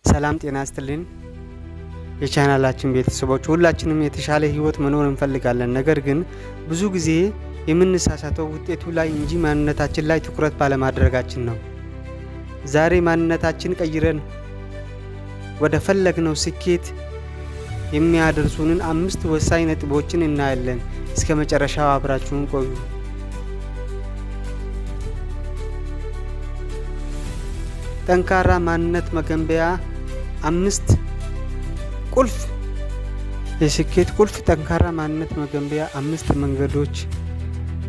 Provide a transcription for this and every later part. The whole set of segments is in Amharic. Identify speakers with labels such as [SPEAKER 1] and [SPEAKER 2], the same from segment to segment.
[SPEAKER 1] ሰላም ጤና ይስጥልን የቻናላችን ቤተሰቦች፣ ሁላችንም የተሻለ ህይወት መኖር እንፈልጋለን። ነገር ግን ብዙ ጊዜ የምንሳሳተው ውጤቱ ላይ እንጂ ማንነታችን ላይ ትኩረት ባለማድረጋችን ነው። ዛሬ ማንነታችን ቀይረን ወደ ፈለግነው ስኬት የሚያደርሱንን 5 ወሳኝ ነጥቦችን እናያለን። እስከ መጨረሻው አብራችሁን ቆዩ። ጠንካራ ማንነት መገንቢያ 5 ቁልፍ የስኬት ቁልፍ ጠንካራ ማንነት መገንቢያ 5 መንገዶች።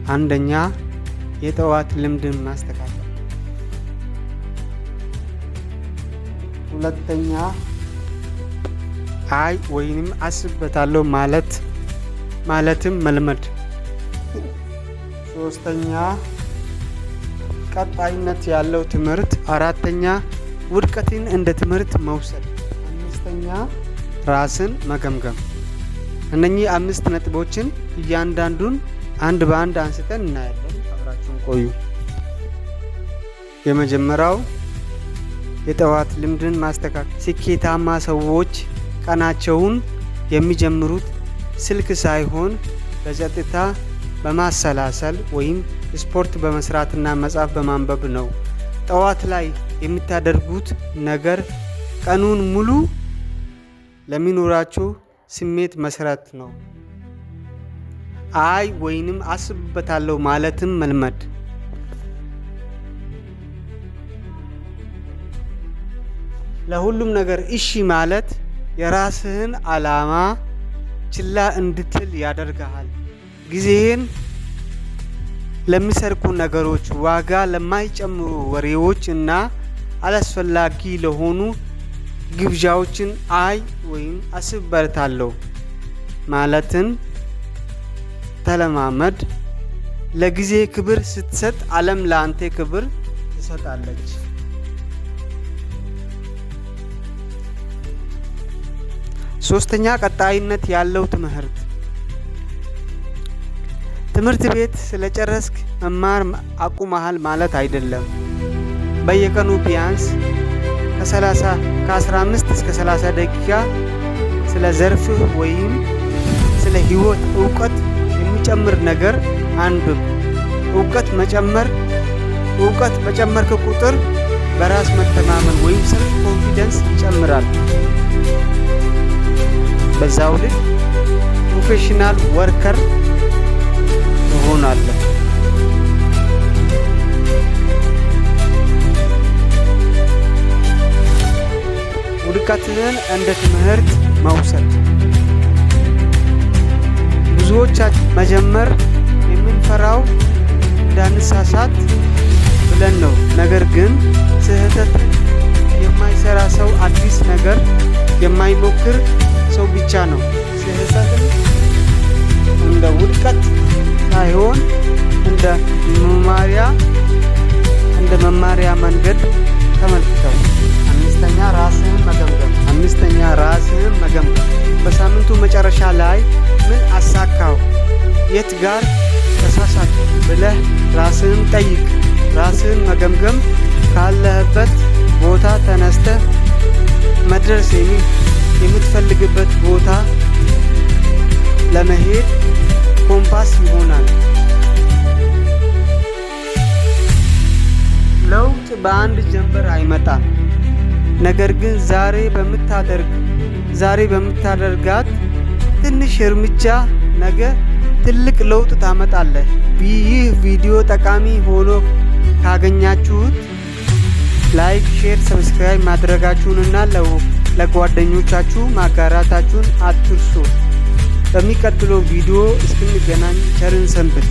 [SPEAKER 1] አንደኛ፣ የጠዋት ልምድን ማስተካከል። ሁለተኛ፣ አይ ወይንም አስብበታለሁ ማለትም መልመድ። ሶስተኛ፣ ቀጣይነት ያለው ትምህርት። አራተኛ፣ ውድቀትን እንደ ትምህርት መውሰድ። አምስተኛ፣ ራስን መገምገም። እነኚህ 5 ነጥቦችን እያንዳንዱን አንድ በአንድ አንስተን እናያለን። አብራችሁን ቆዩ። የመጀመሪያው የጠዋት ልምድን ማስተካከል። ስኬታማ ሰዎች ቀናቸውን የሚጀምሩት ስልክ ሳይሆን በጸጥታ በማሰላሰል ወይም ስፖርት በመስራትና መጽሐፍ በማንበብ ነው። ጠዋት ላይ የምታደርጉት ነገር ቀኑን ሙሉ ለሚኖራችሁ ስሜት መሰረት ነው። አይ ወይንም አስብበታለሁ ማለትም መልመድ። ለሁሉም ነገር እሺ ማለት የራስህን ዓላማ ችላ እንድትል ያደርግሃል። ጊዜህን ለሚሰርቁ ነገሮች፣ ዋጋ ለማይጨምሩ ወሬዎች እና አላስፈላጊ ለሆኑ ግብዣዎችን አይ ወይም አስብበታለሁ ማለትን ተለማመድ። ለጊዜ ክብር ስትሰጥ ዓለም ለአንተ ክብር ትሰጣለች። ሶስተኛ፣ ቀጣይነት ያለው ትምህርት። ትምህርት ቤት ስለጨረስክ መማር አቁመሃል ማለት አይደለም። በየቀኑ ቢያንስ ከ15 እስከ 30 ደቂቃ ስለ ዘርፍህ ወይም ስለ ህይወት እውቀት የሚጨምር ነገር አንብብ። እውቀት በጨመርክ ቁጥር በራስ መተማመን ወይም ሰልፍ ኮንፊደንስ ይጨምራል። በዛው ልክ ፕሮፌሽናል ወርከር ትሆናለህ። ውድቀትህን እንደ ትምህርት መውሰድ። ብዙዎቻችን መጀመር የምንፈራው እንዳንሳሳት ብለን ነው። ነገር ግን ስህተት የማይሰራ ሰው አዲስ ነገር የማይሞክር ሰው ብቻ ነው። ስህተትን እንደ ውድቀት ሳይሆን እንደ መማሪያ መንገድ ተመልክተው። አምስተኛ ራስህን መገምገም። በሳምንቱ መጨረሻ ላይ ምን አሳካው፣ የት ጋር ተሳሳት ብለህ ራስህን ጠይቅ። ራስህን መገምገም ካለህበት ቦታ ተነስተህ መድረስ የምትፈልግበት ቦታ ለመሄድ ኮምፓስ ይሆናል። ለውጥ በአንድ ጀንበር አይመጣም። ነገር ግን ዛሬ በምታደርጋት ትንሽ እርምጃ ነገ ትልቅ ለውጥ ታመጣለህ። ይህ ቪዲዮ ጠቃሚ ሆኖ ካገኛችሁት ላይክ፣ ሼር፣ ሰብስክራይብ ማድረጋችሁንና ለጓደኞቻችሁ ማጋራታችሁን አትርሱ። በሚቀጥለው ቪዲዮ እስክንገናኝ ቸርን ሰንብት።